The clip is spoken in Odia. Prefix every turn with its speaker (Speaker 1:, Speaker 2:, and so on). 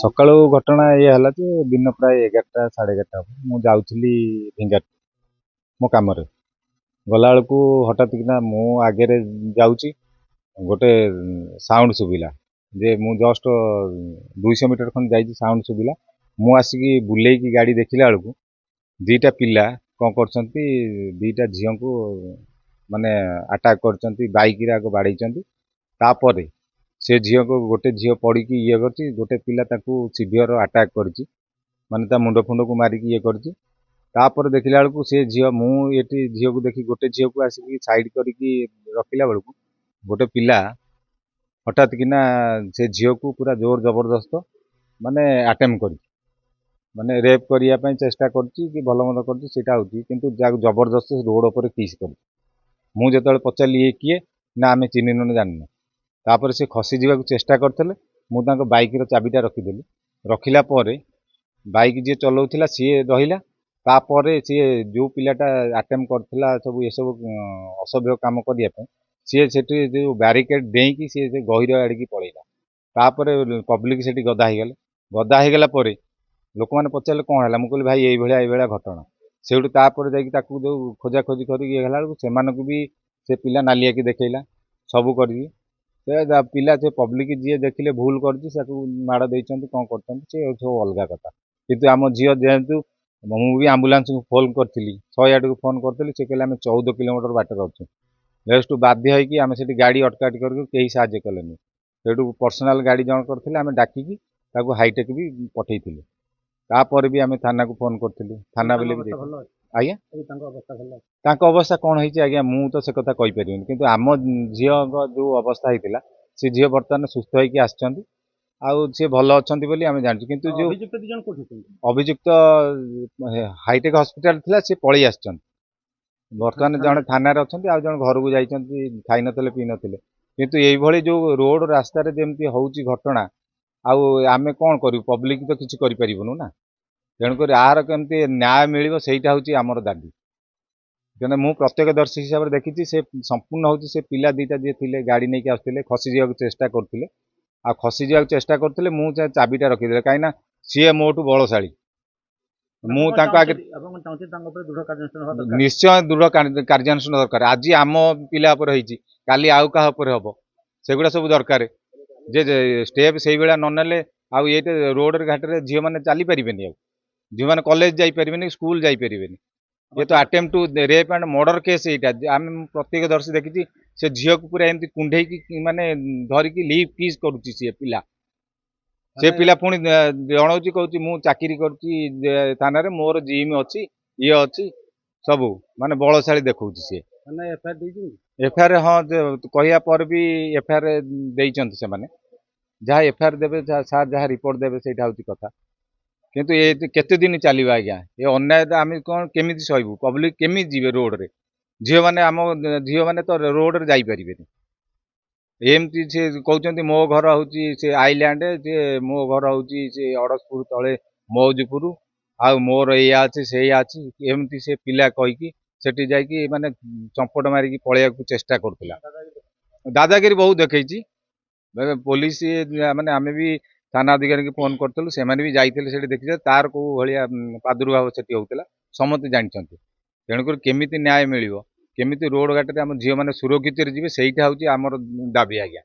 Speaker 1: ସକାଳୁ ଘଟଣା ଏଇଆ ହେଲା ଯେ ଦିନ ପ୍ରାୟ 11ଟା ସାଢ଼େ 11ଟା ହେବ। ମୁଁ ଯାଉଥିଲି ଢିଙ୍ଗାରୁ ମୋ କାମରେ। ଗଲାବେଳକୁ ହଠାତ୍ କିନା ମୁଁ ଆଗରେ ଯାଉଛି, ଗୋଟେ ସାଉଣ୍ଡ ଶୁଭିଲା ଯେ ମୁଁ ଜଷ୍ଟ 200 ମିଟର ଖଣ୍ଡେ ଯାଇଛି, ସାଉଣ୍ଡ ଶୁଭିଲା। ମୁଁ ଆସିକି ବୁଲେଇକି ଗାଡ଼ି ଦେଖିଲା ବେଳକୁ ଦିଟା ପିଲା କ'ଣ କରିଛନ୍ତି, ଦିଟା ଝିଅଙ୍କୁ ମାନେ ଆଟାକ୍ କରିଛନ୍ତି, ବାଇକରେ ଆଗ ବାଡ଼େଇଛନ୍ତି। ତାପରେ ସେ ଝିଅକୁ ଗୋଟେ ଝିଅ ପଡ଼ିକି ଇଏ କରିଛି, ଗୋଟେ ପିଲା ତାକୁ ସିଭିୟର ଆଟାକ୍ କରିଛି, ମାନେ ତା ମୁଣ୍ଡ ଫୁଣ୍ଡକୁ ମାରିକି ଇଏ କରିଛି। ତାପରେ ଦେଖିଲା ବେଳକୁ ସେ ଝିଅ, ମୁଁ ଏଠି ଝିଅକୁ ଦେଖି ଗୋଟେ ଝିଅକୁ ଆସିକି ସାଇଡ୍ କରିକି ରଖିଲା ବେଳକୁ ଗୋଟେ ପିଲା ହଠାତ୍ କିନା ସେ ଝିଅକୁ ପୁରା ଜୋର ଜବରଦସ୍ତ ମାନେ ଆଟେମ୍ପ କରିଛି, ମାନେ ରେପ୍ କରିବା ପାଇଁ ଚେଷ୍ଟା କରୁଛି କି ଭଲ ମନ୍ଦ କରୁଛି ସେଇଟା ହେଉଛି, କିନ୍ତୁ ଯାହାକୁ ଜବରଦସ୍ତ ରୋଡ଼ ଉପରେ କିସ୍ କରୁଛି। ମୁଁ ଯେତେବେଳେ ପଚାରିଲି ଇଏ କିଏ, ନା ଆମେ ଚିହ୍ନିନୁ ଜାଣିନୁ। ତାପରେ ସେ ଖସି ଯିବାକୁ ଚେଷ୍ଟା କରିଥିଲେ, ମୁଁ ତାଙ୍କ ବାଇକ୍ର ଚାବିଟା ରଖିଦେଲି। ରଖିଲା ପରେ ବାଇକ୍ ଯିଏ ଚଲାଉଥିଲା ସିଏ ରହିଲା। ତାପରେ ସିଏ ଯେଉଁ ପିଲାଟା ଆଟେମ୍ପ କରିଥିଲା ସବୁ ଏସବୁ ଅସଭ୍ୟ କାମ କରିବା ପାଇଁ, ସିଏ ସେଠି ଯେଉଁ ବ୍ୟାରିକେଡ୍ ଡେଇଁକି ସିଏ ସେ ଗହିର ଆଡ଼ିକି ପଳେଇଲା। ତାପରେ ପବ୍ଲିକ ସେଠି ଗଦା ହେଇଗଲେ। ଗଦା ହେଇଗଲା ପରେ ଲୋକମାନେ ପଚାରିଲେ କ'ଣ ହେଲା, ମୁଁ କହିଲି ଭାଇ ଏଇଭଳିଆ ଘଟଣା। ସେଇଠୁ ତାପରେ ଯାଇକି ତାକୁ ଯେଉଁ ଖୋଜାଖୋଜି କରିକି ଇଏ ହେଲା ବେଳକୁ ସେମାନଙ୍କୁ ବି ସେ ପିଲା ନାଲି ଆଖି ଦେଖେଇଲା, ସବୁ କରିକି ସେ ପିଲା ସେ ପବ୍ଲିକ ଯିଏ ଦେଖିଲେ ଭୁଲ କରିଛି, ତାକୁ ମାଡ଼ ଦେଇଛନ୍ତି, କ'ଣ କରୁଛନ୍ତି ସେ ସବୁ ଅଲଗା କଥା। କିନ୍ତୁ ଆମ ଝିଅ ଯେହେତୁ, ମୁଁ ବି ଆମ୍ବୁଲାନ୍ସକୁ ଫୋନ୍ କରିଥିଲି, 108କୁ ଫୋନ୍ କରିଥିଲି, ସେ କହିଲେ ଆମେ 14 କିଲୋମିଟର ବାଟରେ ଅଛୁ। ନେକ୍ସଟ ବାଧ୍ୟ ହେଇକି ଆମେ ସେଠି ଗାଡ଼ି ଅଟକାଅଟି କରିକି କେହି ସାହାଯ୍ୟ କଲେନି। ସେଇଠୁ ପର୍ସନାଲ ଗାଡ଼ି ଜଣ କରିଥିଲେ, ଆମେ ଡାକିକି ତାକୁ ହାଇଟେକ୍ ବି ପଠେଇଥିଲୁ। ତାପରେ ବି ଆମେ ଥାନାକୁ ଫୋନ୍ କରିଥିଲୁ, ଥାନା ବୋଲି ବି ଆଜ୍ଞା ତାଙ୍କ ଅବସ୍ଥା କ'ଣ ହେଇଛି ଆଜ୍ଞା ମୁଁ ତ ସେ କଥା କହିପାରିବିନି, କିନ୍ତୁ ଆମ ଝିଅଙ୍କ ଯେଉଁ ଅବସ୍ଥା ହେଇଥିଲା ସେ ଝିଅ ବର୍ତ୍ତମାନ ସୁସ୍ଥ ହେଇକି ଆସିଛନ୍ତି, ଆଉ ସିଏ ଭଲ ଅଛନ୍ତି ବୋଲି ଆମେ ଜାଣିଛୁ। କିନ୍ତୁ ଯେଉଁ ଅଭିଯୁକ୍ତ ହାଇଟେକ୍ ହସ୍ପିଟାଲ ଥିଲା, ସେ ପଳେଇ ଆସିଛନ୍ତି ବର୍ତ୍ତମାନ। ଜଣେ ଥାନାରେ ଅଛନ୍ତି, ଆଉ ଜଣେ ଘରକୁ ଯାଇଛନ୍ତି, ଖାଇନଥିଲେ ପିଇ ନଥିଲେ। କିନ୍ତୁ ଏଇଭଳି ଯେଉଁ ରୋଡ ରାସ୍ତାରେ ଯେମିତି ହେଉଛି ଘଟଣା, ଆଉ ଆମେ କ'ଣ କରିବୁ, ପବ୍ଲିକ ତ କିଛି କରିପାରିବୁନୁ ନା। ତେଣୁକରି ଆହାର କେମିତି ନ୍ୟାୟ ମିଳିବ ସେଇଟା ହେଉଛି ଆମର ଦାବି। ତେଣୁ ମୁଁ ପ୍ରତ୍ୟକ୍ଷଦର୍ଶୀ ହିସାବରେ ଦେଖିଛି, ସେ ସମ୍ପୂର୍ଣ୍ଣ ହେଉଛି ସେ ପିଲା ଦୁଇଟା ଯିଏ ଥିଲେ ଗାଡ଼ି ନେଇକି ଆସୁଥିଲେ, ଖସି ଯିବାକୁ ଚେଷ୍ଟା କରୁଥିଲେ। ଆଉ ଖସି ଯିବାକୁ ଚେଷ୍ଟା କରୁଥିଲେ, ମୁଁ ଚାବିଟା ରଖିଦେଲି, କାହିଁକିନା ସିଏ ମୋଠୁ ବଳଶାଳୀ। ମୁଁ ତାଙ୍କ ଆଗରେ ନିଶ୍ଚୟ ଦୃଢ଼ କାର୍ଯ୍ୟାନୁଷ୍ଠାନ ଦରକାର। ଆଜି ଆମ ପିଲା ଉପରେ ହେଇଛି, କାଲି ଆଉ କାହା ଉପରେ ହବ, ସେଗୁଡ଼ା ସବୁ ଦରକାର। ଯେ ଷ୍ଟେପ୍ ସେଇଭଳିଆ ନ ନେଲେ ଆଉ ଏଇଟା ରୋଡ଼ରେ ଘାଟରେ ଝିଅମାନେ ଚାଲିପାରିବେନି, ଆଉ ଝିଅମାନେ କଲେଜ ଯାଇପାରିବେନି, ସ୍କୁଲ ଯାଇପାରିବେନି। ये तो attempt to rape and murder case एटा आम प्रत्यक्षदर्शी देखी से झील को पूरा एमती कुंडे माने धरिकी लिप किस करुच्ची सी पिला से पिला पुणी जनाऊँ कहूँ मु चाकरी कर थाना मोर जिम अच्छी ये अच्छी सबू माने बलशाली देखा सी एफआईआर हाँ कहया पर भी एफआईआर देइचंती से माने जहाँ एफआईआर देवे सार जहाँ रिपोर्ट देवे सेटा होची कथा। किंतु ये केते दिन चलो आज्ञा ये अन्याय आम कौन केमी सहबू पब्लिक केमी जी रोड रे झील मैंने आम झील मैंने तो रोड रे जापरें एमती से कहते मो घर हूँ से आईलैंड से मो घर हूँ से अड़सपुर तले मौजपुर आ मोर या अच्छे से अच्छी एमती से पिला कहीकि सेठी जाइए माने चंपट मारिकी पलैया चेष्टा करुला। दादागिरी बहुत देखी पुलिस माने आम भी थाना अधिकारी की फोन करूँ से भी जाते देखी तार कौ भाया प्रादुर्भाव से होता समस्त जानते। तेणुक केमी न्याय मिल केमी रोड घाटे आम झील मैंने सुरक्षित जी से दाबी आज्ञा।